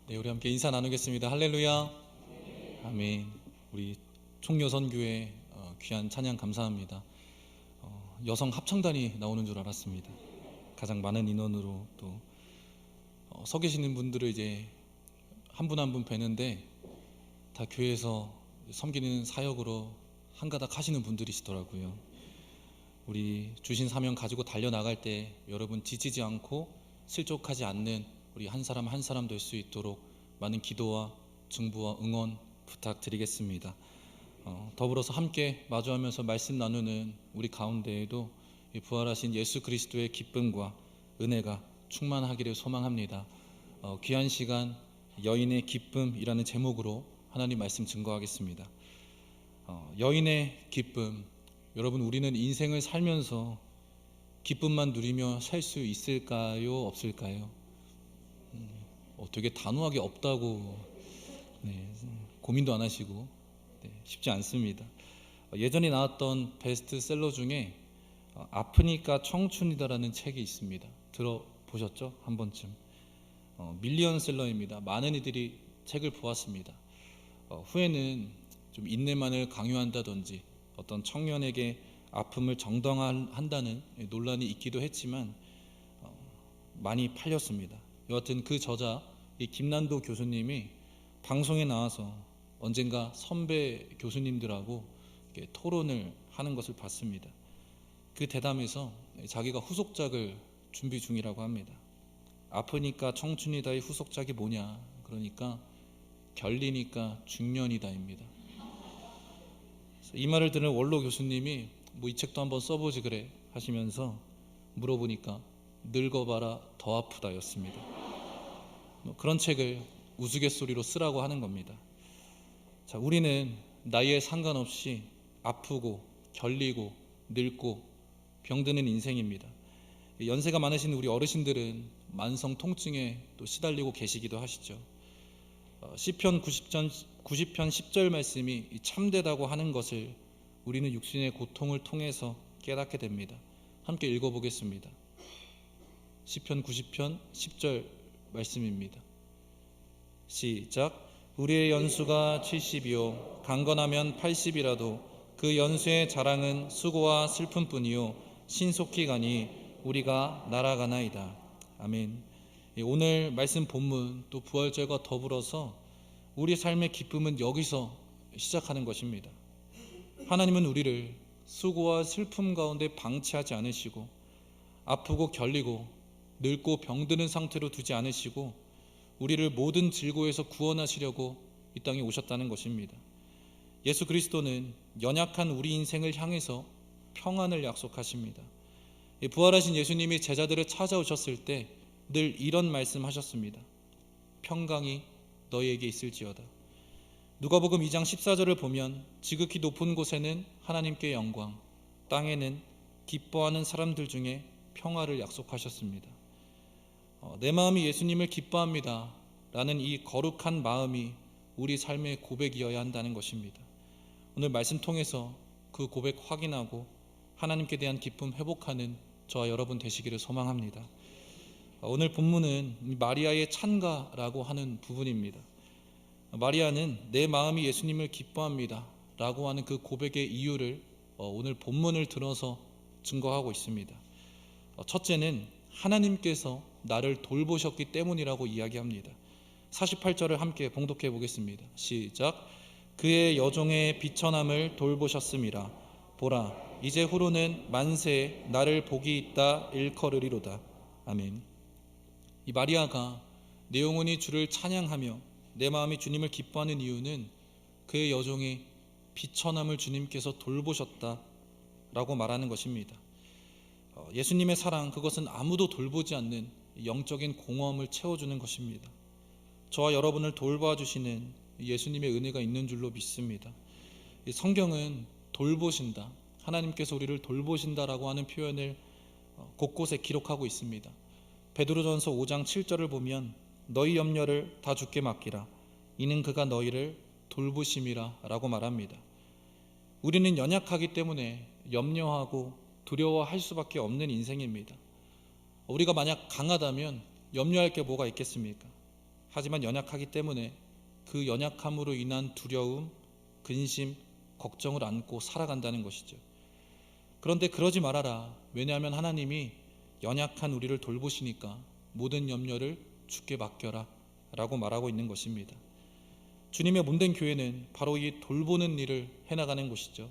네, 우리 함께 인사 나누겠습니다. 할렐루야. 아멘. 우리 총여선교회 귀한 찬양 감사합니다. 여성 합창단이 나오는 줄 알았습니다. 가장 많은 인원으로 또 서 계시는 분들을 이제 한 분 한 분 뵈는데 다 교회에서 섬기는 사역으로 한가닥 하시는 분들이시더라고요. 우리 주신 사명 가지고 달려나갈 때 여러분 지치지 않고 실족하지 않는 우리 한 사람 한 사람 될 수 있도록 많은 기도와 중보와 응원 부탁드리겠습니다. 더불어서 함께 마주하면서 말씀 나누는 우리 가운데에도 부활하신 예수 그리스도의 기쁨과 은혜가 충만하기를 소망합니다. 귀한 시간 여인의 기쁨이라는 제목으로 하나님 말씀 증거하겠습니다. 여인의 기쁨, 여러분 우리는 인생을 살면서 기쁨만 누리며 살 수 있을까요? 없을까요? 되게 단호하게 없다고 고민도 안 하시고 쉽지 않습니다. 예전에 나왔던 베스트셀러 중에 아프니까 청춘이다라는 책이 있습니다. 들어보셨죠? 한 번쯤. 밀리언셀러입니다. 많은 이들이 책을 보았습니다. 후에는 좀 인내만을 강요한다든지 어떤 청년에게 아픔을 정당화한다는 논란이 있기도 했지만 많이 팔렸습니다. 여하튼 그 저자 이 김난도 교수님이 방송에 나와서 언젠가 선배 교수님들하고 토론을 하는 것을 봤습니다. 그 대담에서 자기가 후속작을 준비 중이라고 합니다. 아프니까 청춘이다의 후속작이 뭐냐? 그러니까 결리니까 중년이다입니다. 이 말을 들은 원로 교수님이 이 책도 한번 써보지 그래 하시면서 물어보니까 늙어봐라 더 아프다였습니다. 그런 책을 우스갯소리로 쓰라고 하는 겁니다. 자, 우리는 나이에 상관없이 아프고 결리고 늙고 병드는 인생입니다. 연세가 많으신 우리 어르신들은 만성 통증에 또 시달리고 계시기도 하시죠. 시편 90편 10절 말씀이 참되다고 하는 것을 우리는 육신의 고통을 통해서 깨닫게 됩니다. 함께 읽어보겠습니다. 시편 90편 10절 말씀입니다. 시작. 우리의 연수가 70이요 강건하면 80이라도 그 연수의 자랑은 수고와 슬픔뿐이요 신속히 가니 우리가 날아가나이다. 아멘. 오늘 말씀 본문 또 부활절과 더불어서 우리 삶의 기쁨은 여기서 시작하는 것입니다. 하나님은 우리를 수고와 슬픔 가운데 방치하지 않으시고 아프고 결리고 늙고 병드는 상태로 두지 않으시고 우리를 모든 질고에서 구원하시려고 이 땅에 오셨다는 것입니다. 예수 그리스도는 연약한 우리 인생을 향해서 평안을 약속하십니다. 부활하신 예수님이 제자들을 찾아오셨을 때 늘 이런 말씀하셨습니다. 평강이 너희에게 있을지어다. 누가복음 2장 14절을 보면 지극히 높은 곳에는 하나님께 영광, 땅에는 기뻐하는 사람들 중에 평화를 약속하셨습니다. 내 마음이 예수님을 기뻐합니다 라는 이 거룩한 마음이 우리 삶의 고백이어야 한다는 것입니다. 오늘 말씀 통해서 그 고백 확인하고 하나님께 대한 기쁨 회복하는 저와 여러분 되시기를 소망합니다. 오늘 본문은 마리아의 찬가라고 하는 부분입니다. 마리아는 내 마음이 예수님을 기뻐합니다 라고 하는 그 고백의 이유를 오늘 본문을 들어서 증거하고 있습니다. 첫째는 하나님께서 나를 돌보셨기 때문이라고 이야기합니다. 48절을 함께 봉독해 보겠습니다. 시작. 그의 여종의 비천함을 돌보셨음이라. 보라, 이제 후로는 만세에 나를 복이 있다 일컬으리로다. 아멘. 이 마리아가 내 영혼이 주를 찬양하며 내 마음이 주님을 기뻐하는 이유는 그의 여종이 비천함을 주님께서 돌보셨다라고 말하는 것입니다. 예수님의 사랑, 그것은 아무도 돌보지 않는 영적인 공허함을 채워주는 것입니다. 저와 여러분을 돌봐주시는 예수님의 은혜가 있는 줄로 믿습니다. 성경은 돌보신다, 하나님께서 우리를 돌보신다라고 하는 표현을 곳곳에 기록하고 있습니다. 베드로전서 5장 7절을 보면 너희 염려를 다 주께 맡기라 이는 그가 너희를 돌보심이라 라고 말합니다. 우리는 연약하기 때문에 염려하고 두려워할 수밖에 없는 인생입니다. 우리가 만약 강하다면 염려할 게 뭐가 있겠습니까? 하지만 연약하기 때문에 그 연약함으로 인한 두려움, 근심, 걱정을 안고 살아간다는 것이죠. 그런데 그러지 말아라. 왜냐하면 하나님이 연약한 우리를 돌보시니까 모든 염려를 주께 맡겨라 라고 말하고 있는 것입니다. 주님의 몸된 교회는 바로 이 돌보는 일을 해나가는 곳이죠.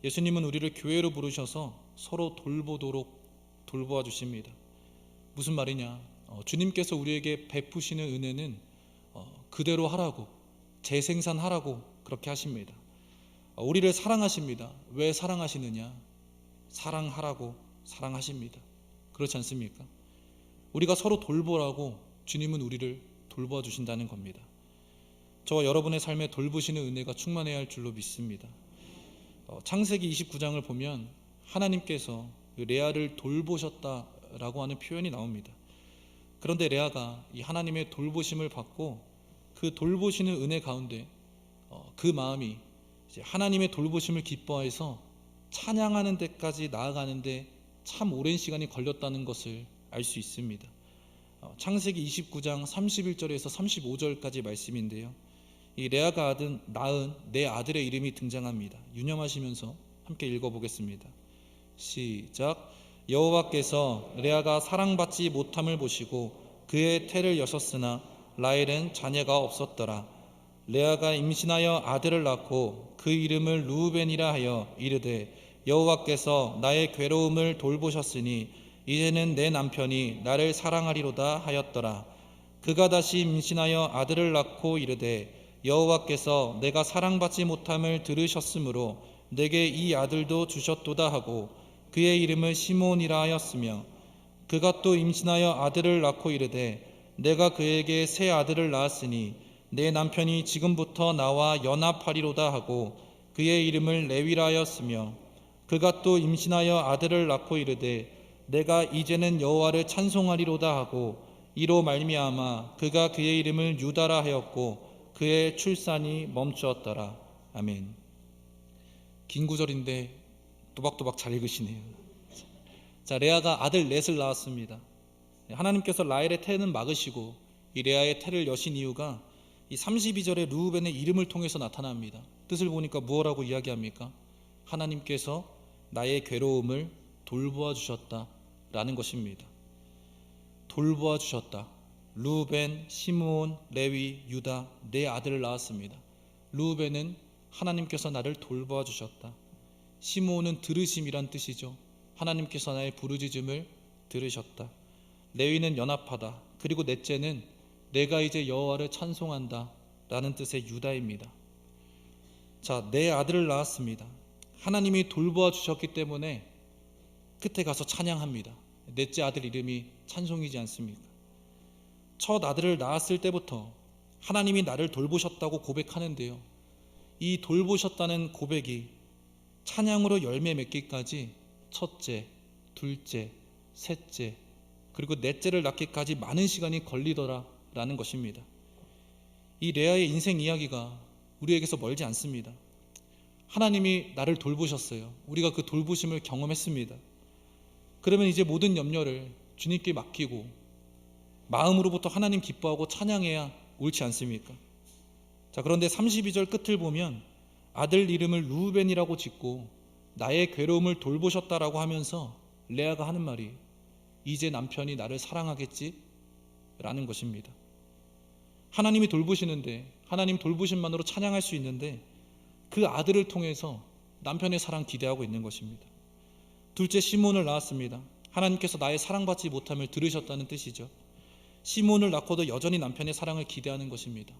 예수님은 우리를 교회로 부르셔서 서로 돌보도록 돌보아 주십니다. 무슨 말이냐? 주님께서 우리에게 베푸시는 은혜는 그대로 하라고, 재생산하라고 그렇게 하십니다. 우리를 사랑하십니다. 왜 사랑하시느냐? 사랑하라고 사랑하십니다. 그렇지 않습니까? 우리가 서로 돌보라고 주님은 우리를 돌보아 주신다는 겁니다. 저와 여러분의 삶에 돌보시는 은혜가 충만해야 할 줄로 믿습니다. 창세기 29장을 보면 하나님께서 레아를 돌보셨다라고 하는 표현이 나옵니다. 그런데 레아가 이 하나님의 돌보심을 받고 그 돌보시는 은혜 가운데 그 마음이 이제 하나님의 돌보심을 기뻐해서 찬양하는 데까지 나아가는데 참 오랜 시간이 걸렸다는 것을 알 수 있습니다. 창세기 29장 31절에서 35절까지 말씀인데요, 이 레아가 낳은 네 아들의 이름이 등장합니다. 유념하시면서 함께 읽어보겠습니다. 시작. 여호와께서 레아가 사랑받지 못함을 보시고 그의 태를 여셨으나 라헬은 자녀가 없었더라. 레아가 임신하여 아들을 낳고 그 이름을 루벤이라 하여 이르되 여호와께서 나의 괴로움을 돌보셨으니 이제는 내 남편이 나를 사랑하리로다 하였더라. 그가 다시 임신하여 아들을 낳고 이르되 여호와께서 내가 사랑받지 못함을 들으셨으므로 내게 이 아들도 주셨도다 하고 그의 이름을 시몬이라 하였으며 그가 또 임신하여 아들을 낳고 이르되 내가 그에게 새 아들을 낳았으니 내 남편이 지금부터 나와 연합하리로다 하고 그의 이름을 레위라 하였으며 그가 또 임신하여 아들을 낳고 이르되 내가 이제는 여호와를 찬송하리로다 하고 이로 말미암아 그가 그의 이름을 유다라 하였고 그의 출산이 멈추었더라. 아멘. 긴 구절인데 또박또박 잘 읽으시네요. 자, 레아가 아들 넷을 낳았습니다. 하나님께서 라헬의 태는 막으시고 이 레아의 태를 여신 이유가 이 32절에 르우벤의 이름을 통해서 나타납니다. 뜻을 보니까 무엇라고 이야기합니까? 하나님께서 나의 괴로움을 돌보아 주셨다라는 것입니다. 돌보아 주셨다. 르우벤, 시므온, 레위, 유다 네 아들을 낳았습니다. 르우벤은 하나님께서 나를 돌보아 주셨다. 시므온은 들으심이란 뜻이죠. 하나님께서 나의 부르짖음을 들으셨다. 레위는 연합하다. 그리고 넷째는 내가 이제 여호와를 찬송한다 라는 뜻의 유다입니다. 자, 네 아들을 낳았습니다. 하나님이 돌보아 주셨기 때문에 끝에 가서 찬양합니다. 넷째 아들 이름이 찬송이지 않습니까? 첫 아들을 낳았을 때부터 하나님이 나를 돌보셨다고 고백하는데요, 이 돌보셨다는 고백이 찬양으로 열매 맺기까지 첫째, 둘째, 셋째, 그리고 넷째를 낳기까지 많은 시간이 걸리더라라는 것입니다. 이 레아의 인생 이야기가 우리에게서 멀지 않습니다. 하나님이 나를 돌보셨어요. 우리가 그 돌보심을 경험했습니다. 그러면 이제 모든 염려를 주님께 맡기고 마음으로부터 하나님 기뻐하고 찬양해야 옳지 않습니까? 자, 그런데 32절 끝을 보면 아들 이름을 르우벤이라고 짓고 나의 괴로움을 돌보셨다라고 하면서 레아가 하는 말이 이제 남편이 나를 사랑하겠지? 라는 것입니다. 하나님이 돌보시는데, 하나님 돌보심만으로 찬양할 수 있는데 그 아들을 통해서 남편의 사랑 기대하고 있는 것입니다. 둘째 시몬을 낳았습니다. 하나님께서 나의 사랑받지 못함을 들으셨다는 뜻이죠. 시몬을 낳고도 여전히 남편의 사랑을 기대하는 것입니다.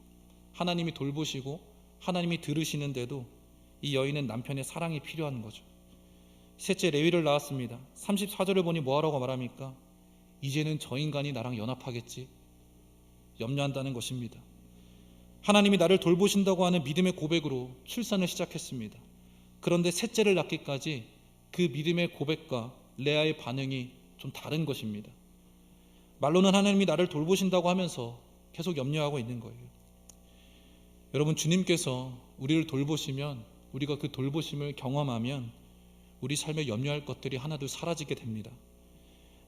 하나님이 돌보시고 하나님이 들으시는데도 이 여인은 남편의 사랑이 필요한 거죠. 셋째 레위를 낳았습니다. 34절을 보니 뭐하라고 말합니까? 이제는 저 인간이 나랑 연합하겠지? 염려한다는 것입니다. 하나님이 나를 돌보신다고 하는 믿음의 고백으로 출산을 시작했습니다. 그런데 셋째를 낳기까지 그 믿음의 고백과 레아의 반응이 좀 다른 것입니다. 말로는 하나님이 나를 돌보신다고 하면서 계속 염려하고 있는 거예요. 여러분, 주님께서 우리를 돌보시면, 우리가 그 돌보심을 경험하면 우리 삶에 염려할 것들이 하나둘 사라지게 됩니다.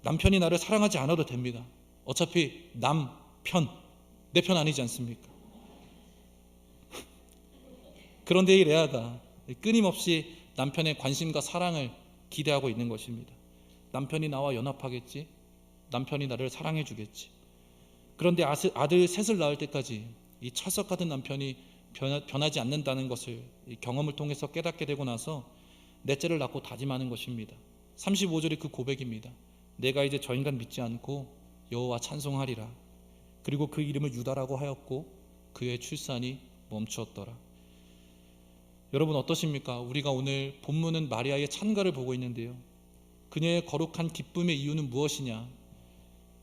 남편이 나를 사랑하지 않아도 됩니다. 어차피 남편, 내 편 아니지 않습니까? 그런데 이 레아가 끊임없이 남편의 관심과 사랑을 기대하고 있는 것입니다. 남편이 나와 연합하겠지, 남편이 나를 사랑해 주겠지. 그런데 아들 셋을 낳을 때까지 이 찰석 같은 남편이 변하지 않는다는 것을 이 경험을 통해서 깨닫게 되고 나서 넷째를 낳고 다짐하는 것입니다. 35절이 그 고백입니다. 내가 이제 저 인간 믿지 않고 여호와 찬송하리라. 그리고 그 이름을 유다라고 하였고 그의 출산이 멈추었더라. 여러분 어떠십니까? 우리가 오늘 본문은 마리아의 찬가를 보고 있는데요, 그녀의 거룩한 기쁨의 이유는 무엇이냐?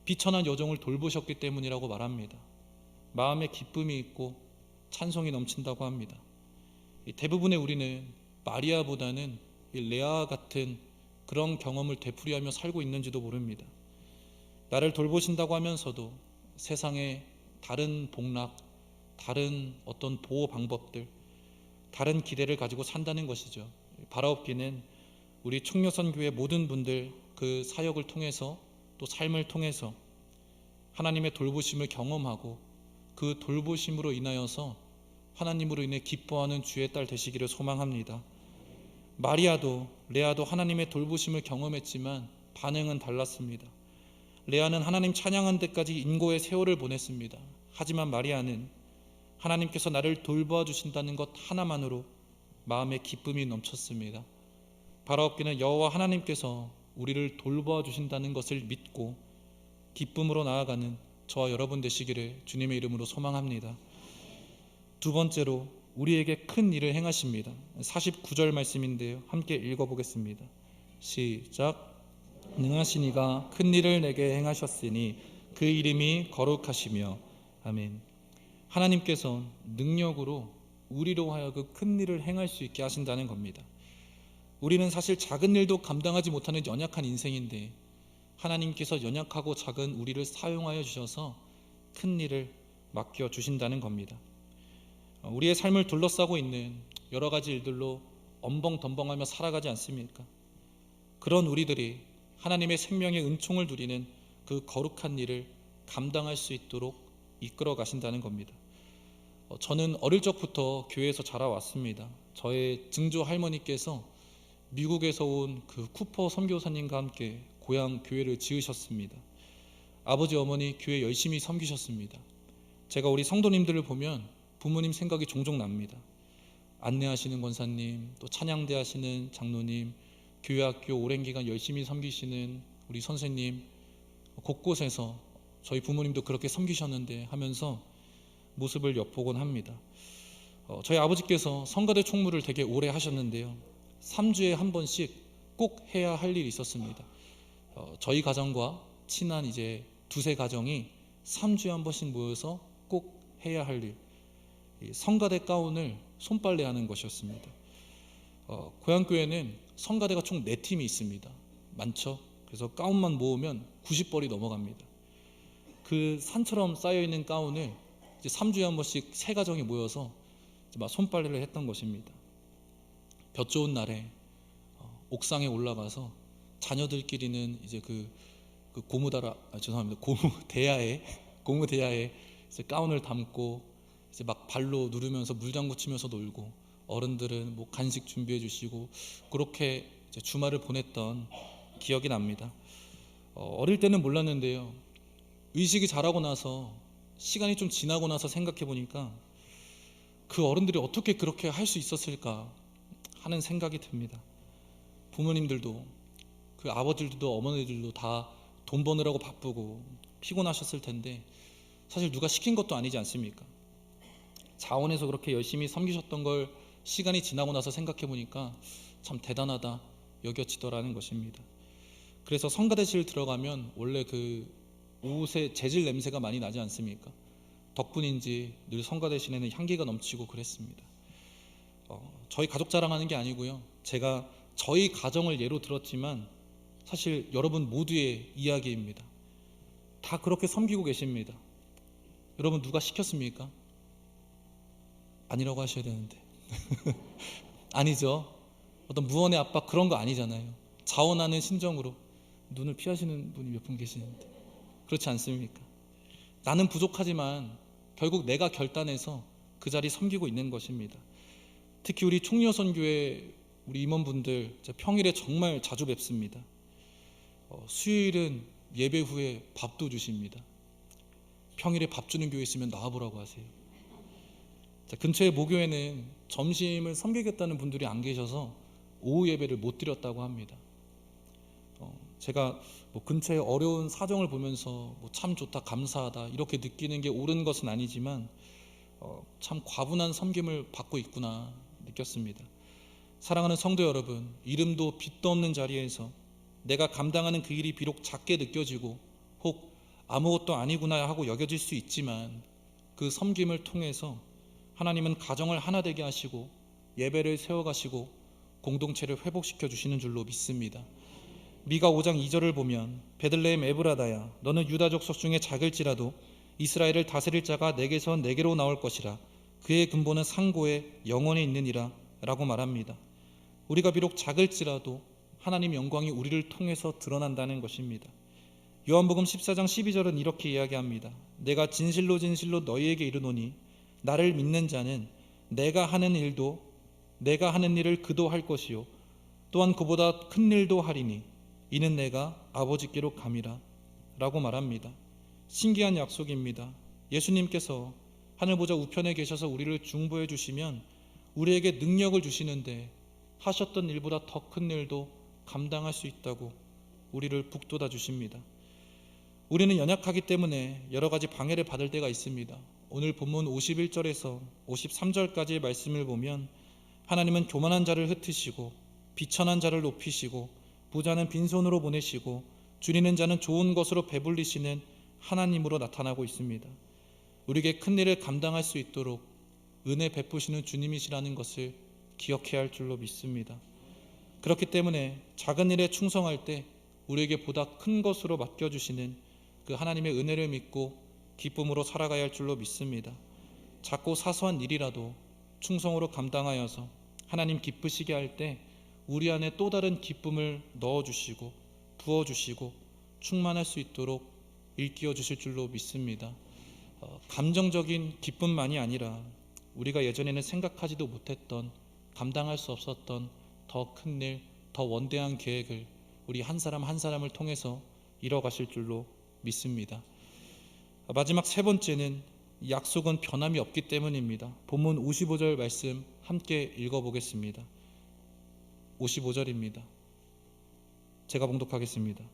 비천한 여종을 돌보셨기 때문이라고 말합니다. 마음에 기쁨이 있고 찬송이 넘친다고 합니다. 대부분의 우리는 마리아보다는 레아와 같은 그런 경험을 되풀이하며 살고 있는지도 모릅니다. 나를 돌보신다고 하면서도 세상의 다른 복락, 다른 어떤 보호 방법들, 다른 기대를 가지고 산다는 것이죠. 바라옵기는 우리 충녀선 교회 모든 분들 그 사역을 통해서 또 삶을 통해서 하나님의 돌보심을 경험하고 그 돌보심으로 인하여서 하나님으로 인해 기뻐하는 주의 딸 되시기를 소망합니다. 마리아도 레아도 하나님의 돌보심을 경험했지만 반응은 달랐습니다. 레아는 하나님 찬양한 데까지 인고의 세월을 보냈습니다. 하지만 마리아는 하나님께서 나를 돌보아 주신다는 것 하나만으로 마음에 기쁨이 넘쳤습니다. 바라옵기는 여호와 하나님께서 우리를 돌보아 주신다는 것을 믿고 기쁨으로 나아가는 저와 여러분 되시기를 주님의 이름으로 소망합니다. 두 번째로 우리에게 큰 일을 행하십니다. 49절 말씀인데요, 함께 읽어보겠습니다. 시작. 능하신 이가 큰 일을 내게 행하셨으니 그 이름이 거룩하시며. 아멘. 하나님께서 능력으로 우리로 하여금 큰 일을 행할 수 있게 하신다는 겁니다. 우리는 사실 작은 일도 감당하지 못하는 연약한 인생인데 하나님께서 연약하고 작은 우리를 사용하여 주셔서 큰 일을 맡겨 주신다는 겁니다. 우리의 삶을 둘러싸고 있는 여러 가지 일들로 엄벙덤벙하며 살아가지 않습니까? 그런 우리들이 하나님의 생명의 은총을 누리는 그 거룩한 일을 감당할 수 있도록 이끌어 가신다는 겁니다. 저는 어릴 적부터 교회에서 자라왔습니다. 저의 증조 할머니께서 미국에서 온 그 쿠퍼 선교사님과 함께 고향 교회를 지으셨습니다. 아버지 어머니 교회 열심히 섬기셨습니다. 제가 우리 성도님들을 보면 부모님 생각이 종종 납니다. 안내하시는 권사님, 또 찬양대 하시는 장로님, 교회학교 오랜 기간 열심히 섬기시는 우리 선생님, 곳곳에서 저희 부모님도 그렇게 섬기셨는데 하면서 모습을 엿보곤 합니다. 저희 아버지께서 성가대 총무를 되게 오래 하셨는데요, 3주에 한 번씩 꼭 해야 할 일이 있었습니다. 저희 가정과 친한 이제 두세 가정이 3주에 한 번씩 모여서 꼭 해야 할 일, 성가대 가운을 손빨래하는 것이었습니다. 고향교회는 성가대가 총 4팀이 있습니다. 많죠? 그래서 가운만 모으면 90벌이 넘어갑니다. 그 산처럼 쌓여있는 가운을 이제 3주에 한 번씩 세 가정이 모여서 이제 막 손빨래를 했던 것입니다. 볕 좋은 날에 옥상에 올라가서 자녀들끼리는 이제 그 고무 대야에 이제 가운을 담고 이제 막 발로 누르면서 물장구 치면서 놀고, 어른들은 뭐 간식 준비해 주시고 그렇게 이제 주말을 보냈던 기억이 납니다. 어릴 때는 몰랐는데요, 의식이 자라고 나서 시간이 좀 지나고 나서 생각해 보니까 그 어른들이 어떻게 그렇게 할 수 있었을까 하는 생각이 듭니다. 부모님들도, 그 아버지들도 어머니들도 다 돈 버느라고 바쁘고 피곤하셨을 텐데 사실 누가 시킨 것도 아니지 않습니까? 자원해서 그렇게 열심히 섬기셨던 걸 시간이 지나고 나서 생각해 보니까 참 대단하다 여겨지더라는 것입니다. 그래서 성가대실 들어가면 원래 그 옷의 재질 냄새가 많이 나지 않습니까? 덕분인지 늘 성가대실에는 향기가 넘치고 그랬습니다. 저희 가족 자랑하는 게 아니고요, 제가 저희 가정을 예로 들었지만 사실 여러분 모두의 이야기입니다. 다 그렇게 섬기고 계십니다. 여러분 누가 시켰습니까? 아니라고 하셔야 되는데 아니죠. 어떤 무언의 압박 그런 거 아니잖아요. 자원하는 심정으로 눈을 피하시는 분이 몇 분 계시는데 그렇지 않습니까? 나는 부족하지만 결국 내가 결단해서 그 자리 섬기고 있는 것입니다. 특히 우리 총려선교회 우리 임원분들 평일에 정말 자주 뵙습니다. 수요일은 예배 후에 밥도 주십니다. 평일에 밥 주는 교회 있으면 나와보라고 하세요. 근처에 모교회는 점심을 섬기겠다는 분들이 안 계셔서 오후 예배를 못 드렸다고 합니다. 제가 근처에 어려운 사정을 보면서 참 좋다, 감사하다 이렇게 느끼는 게 옳은 것은 아니지만 참 과분한 섬김을 받고 있구나 느꼈습니다. 사랑하는 성도 여러분, 이름도 빛도 없는 자리에서 내가 감당하는 그 일이 비록 작게 느껴지고 혹 아무것도 아니구나 하고 여겨질 수 있지만 그 섬김을 통해서 하나님은 가정을 하나 되게 하시고 예배를 세워가시고 공동체를 회복시켜 주시는 줄로 믿습니다. 미가 5장 2절을 보면 베들레헴 에브라다야 너는 유다 족속 중에 작을지라도 이스라엘을 다스릴 자가 내게서 내게로 나올 것이라 그의 근본은 상고에 영원히 있느니라 라고 말합니다. 우리가 비록 작을지라도 하나님 영광이 우리를 통해서 드러난다는 것입니다. 요한복음 14장 12절은 이렇게 이야기합니다. 내가 진실로 진실로 너희에게 이르노니 나를 믿는 자는 내가 하는 일을 그도 할 것이요 또한 그보다 큰 일도 하리니 이는 내가 아버지께로 감이라 라고 말합니다. 신기한 약속입니다. 예수님께서 하늘보좌 우편에 계셔서 우리를 중보해 주시면 우리에게 능력을 주시는데 하셨던 일보다 더 큰 일도 감당할 수 있다고 우리를 북돋아 주십니다. 우리는 연약하기 때문에 여러 가지 방해를 받을 때가 있습니다. 오늘 본문 51절에서 53절까지의 말씀을 보면 하나님은 교만한 자를 흩으시고 비천한 자를 높이시고 부자는 빈손으로 보내시고 줄이는 자는 좋은 것으로 배불리시는 하나님으로 나타나고 있습니다. 우리에게 큰 일을 감당할 수 있도록 은혜 베푸시는 주님이시라는 것을 기억해야 할 줄로 믿습니다. 그렇기 때문에 작은 일에 충성할 때 우리에게 보다 큰 것으로 맡겨주시는 그 하나님의 은혜를 믿고 기쁨으로 살아가야 할 줄로 믿습니다. 작고 사소한 일이라도 충성으로 감당하여서 하나님 기쁘시게 할 때 우리 안에 또 다른 기쁨을 넣어주시고 부어주시고 충만할 수 있도록 일깨워 주실 줄로 믿습니다. 감정적인 기쁨만이 아니라 우리가 예전에는 생각하지도 못했던 감당할 수 없었던 더 큰 일, 더 원대한 계획을 우리 한 사람 한 사람을 통해서 이뤄가실 줄로 믿습니다. 마지막 세 번째는 약속은 변함이 없기 때문입니다. 본문 55절 말씀 함께 읽어보겠습니다. 55절입니다. 제가 봉독하겠습니다.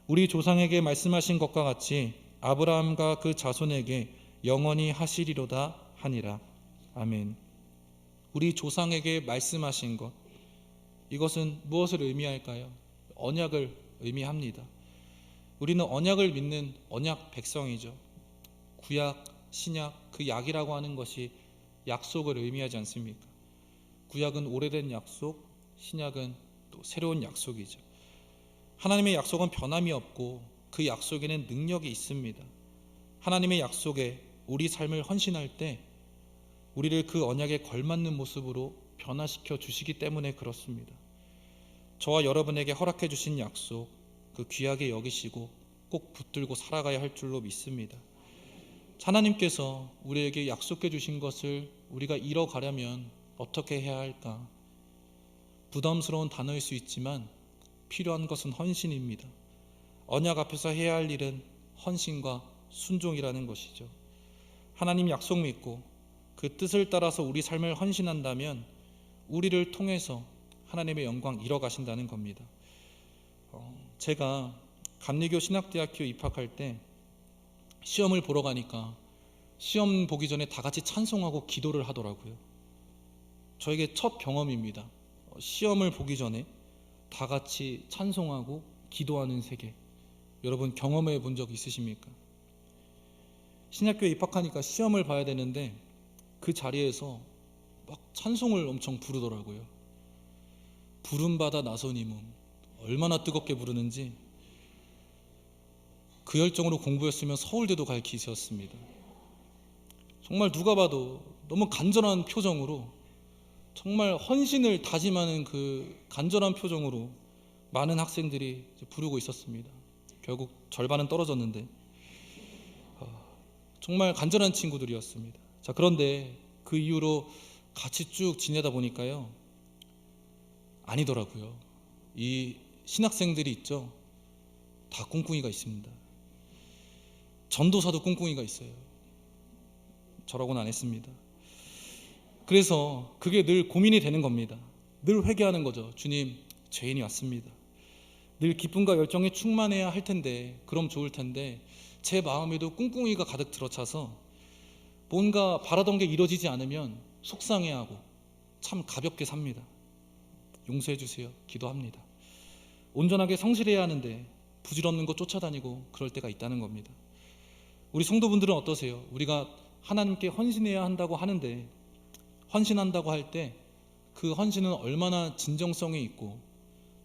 우리 조상에게 말씀하신 것과 같이 아브라함과 그 자손에게 영원히 하시리로다 하니라. 아멘. 우리 조상에게 말씀하신 것, 이것은 무엇을 의미할까요? 언약을 의미합니다. 우리는 언약을 믿는 언약 백성이죠. 구약, 신약, 그 약이라고 하는 것이 약속을 의미하지 않습니까? 구약은 오래된 약속, 신약은 또 새로운 약속이죠. 하나님의 약속은 변함이 없고 그 약속에는 능력이 있습니다. 하나님의 약속에 우리 삶을 헌신할 때 우리를 그 언약에 걸맞는 모습으로 변화시켜 주시기 때문에 그렇습니다. 저와 여러분에게 허락해 주신 약속, 그 귀하게 여기시고 꼭 붙들고 살아가야 할 줄로 믿습니다. 하나님께서 우리에게 약속해 주신 것을 우리가 이뤄가려면 어떻게 해야 할까? 부담스러운 단어일 수 있지만 필요한 것은 헌신입니다. 언약 앞에서 해야 할 일은 헌신과 순종이라는 것이죠. 하나님 약속 믿고 그 뜻을 따라서 우리 삶을 헌신한다면 우리를 통해서 하나님의 영광 이뤄가신다는 겁니다. 제가 감리교 신학대학교 입학할 때 시험을 보러 가니까 시험 보기 전에 다 같이 찬송하고 기도를 하더라고요. 저에게 첫 경험입니다. 시험을 보기 전에 다 같이 찬송하고 기도하는 세계. 여러분 경험해 본 적 있으십니까? 신학교에 입학하니까 시험을 봐야 되는데 그 자리에서 막 찬송을 엄청 부르더라고요. 부름받아 나서니 몸, 얼마나 뜨겁게 부르는지 그 열정으로 공부했으면 서울대도 갈 기세였습니다. 정말 누가 봐도 너무 간절한 표정으로, 정말 헌신을 다짐하는 그 간절한 표정으로 많은 학생들이 부르고 있었습니다. 결국 절반은 떨어졌는데 정말 간절한 친구들이었습니다. 자, 그런데 그 이후로 같이 쭉 지내다 보니까요, 아니더라고요. 이 신학생들이 있죠, 다 꿍꿍이가 있습니다. 전도사도 꿍꿍이가 있어요. 저라고는 안 했습니다. 그래서 그게 늘 고민이 되는 겁니다. 늘 회개하는 거죠. 주님, 죄인이 왔습니다. 늘 기쁨과 열정이 충만해야 할 텐데, 그럼 좋을 텐데 제 마음에도 꿍꿍이가 가득 들어차서 뭔가 바라던 게 이루어지지 않으면 속상해하고 참 가볍게 삽니다. 용서해 주세요. 기도합니다. 온전하게 성실해야 하는데 부질없는 거 쫓아다니고 그럴 때가 있다는 겁니다. 우리 성도분들은 어떠세요? 우리가 하나님께 헌신해야 한다고 하는데, 헌신한다고 할 때 그 헌신은 얼마나 진정성이 있고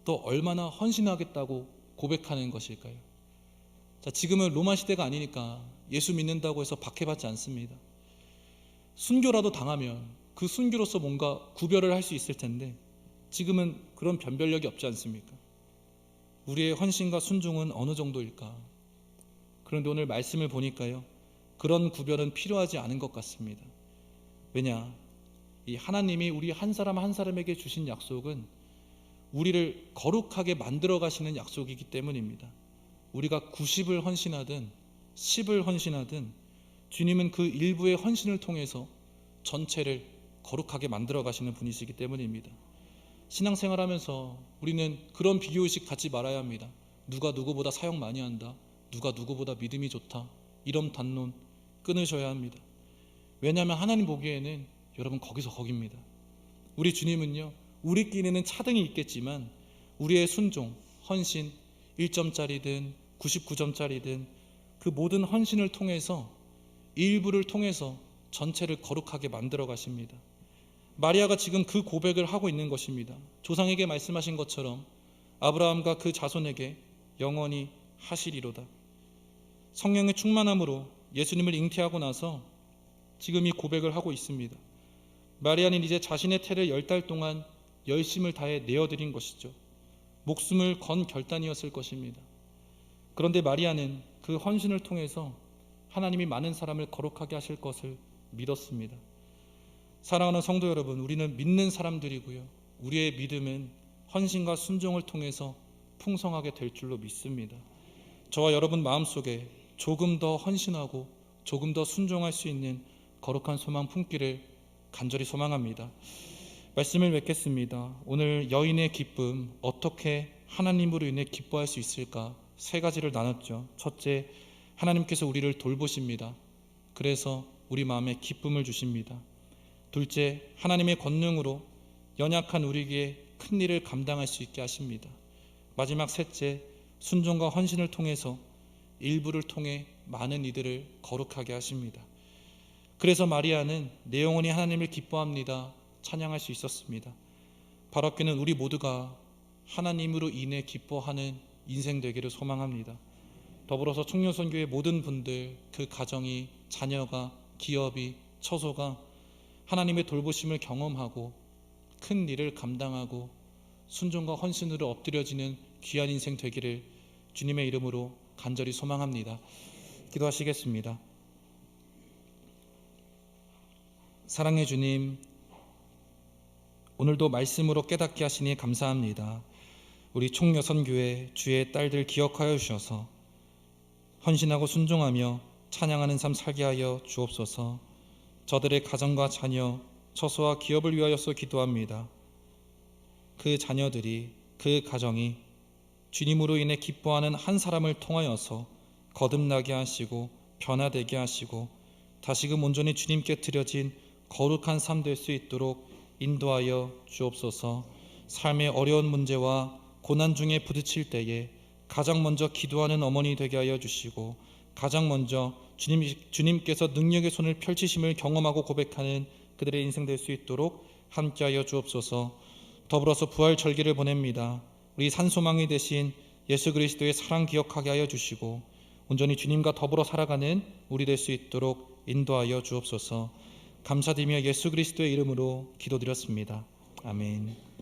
또 얼마나 헌신하겠다고 고백하는 것일까요? 자, 지금은 로마 시대가 아니니까 예수 믿는다고 해서 박해받지 않습니다. 순교라도 당하면 그 순교로서 뭔가 구별을 할 수 있을 텐데, 지금은 그런 변별력이 없지 않습니까? 우리의 헌신과 순종은 어느 정도일까? 그런데 오늘 말씀을 보니까요, 그런 구별은 필요하지 않은 것 같습니다. 왜냐? 이 하나님이 우리 한 사람 한 사람에게 주신 약속은 우리를 거룩하게 만들어 가시는 약속이기 때문입니다. 우리가 90을 헌신하든 10을 헌신하든 주님은 그 일부의 헌신을 통해서 전체를 거룩하게 만들어 가시는 분이시기 때문입니다. 신앙생활하면서 우리는 그런 비교의식 갖지 말아야 합니다. 누가 누구보다 사역 많이 한다, 누가 누구보다 믿음이 좋다, 이런 단론 끊으셔야 합니다. 왜냐하면 하나님 보기에는 여러분 거기서 거깁니다. 우리 주님은요, 우리끼리는 차등이 있겠지만 우리의 순종, 헌신, 1점짜리든 99점짜리든 그 모든 헌신을 통해서, 일부를 통해서 전체를 거룩하게 만들어 가십니다. 마리아가 지금 그 고백을 하고 있는 것입니다. 조상에게 말씀하신 것처럼 아브라함과 그 자손에게 영원히 하시리로다. 성령의 충만함으로 예수님을 잉태하고 나서 지금 이 고백을 하고 있습니다. 마리아는 이제 자신의 태를 10달 동안 열심을 다해 내어드린 것이죠. 목숨을 건 결단이었을 것입니다. 그런데 마리아는 그 헌신을 통해서 하나님이 많은 사람을 거룩하게 하실 것을 믿었습니다. 사랑하는 성도 여러분, 우리는 믿는 사람들이고요, 우리의 믿음은 헌신과 순종을 통해서 풍성하게 될 줄로 믿습니다. 저와 여러분 마음속에 조금 더 헌신하고 조금 더 순종할 수 있는 거룩한 소망 품기를 간절히 소망합니다. 말씀을 맺겠습니다. 오늘 여인의 기쁨, 어떻게 하나님으로 인해 기뻐할 수 있을까? 3가지를 나눴죠. 첫째, 하나님께서 우리를 돌보십니다. 그래서 우리 마음에 기쁨을 주십니다. 둘째, 하나님의 권능으로 연약한 우리에게 큰 일을 감당할 수 있게 하십니다. 마지막 셋째, 순종과 헌신을 통해서 일부를 통해 많은 이들을 거룩하게 하십니다. 그래서 마리아는 내 영혼이 하나님을 기뻐합니다, 찬양할 수 있었습니다. 바라기는 우리 모두가 하나님으로 인해 기뻐하는 인생 되기를 소망합니다. 더불어서 청년선교의 모든 분들, 그 가정이, 자녀가, 기업이, 처소가 하나님의 돌보심을 경험하고 큰 일을 감당하고 순종과 헌신으로 엎드려지는 귀한 인생 되기를 주님의 이름으로 간절히 소망합니다. 기도하시겠습니다. 사랑의 주님, 오늘도 말씀으로 깨닫게 하시니 감사합니다. 우리 총여선교회 주의 딸들 기억하여 주셔서 헌신하고 순종하며 찬양하는 삶 살게 하여 주옵소서. 저들의 가정과 자녀, 처소와 기업을 위하여서 기도합니다. 그 자녀들이, 그 가정이 주님으로 인해 기뻐하는 한 사람을 통하여서 거듭나게 하시고 변화되게 하시고 다시금 온전히 주님께 드려진 거룩한 삶 될 수 있도록 인도하여 주옵소서. 삶의 어려운 문제와 고난 중에 부딪힐 때에 가장 먼저 기도하는 어머니 되게 하여 주시고, 가장 먼저 주님께서 능력의 손을 펼치심을 경험하고 고백하는 그들의 인생 될 수 있도록 함께하여 주옵소서. 더불어서 부활 절기를 보냅니다. 우리 산소망이 되신 예수 그리스도의 사랑 기억하게 하여 주시고 온전히 주님과 더불어 살아가는 우리 될 수 있도록 인도하여 주옵소서. 감사드리며 예수 그리스도의 이름으로 기도드렸습니다. 아멘.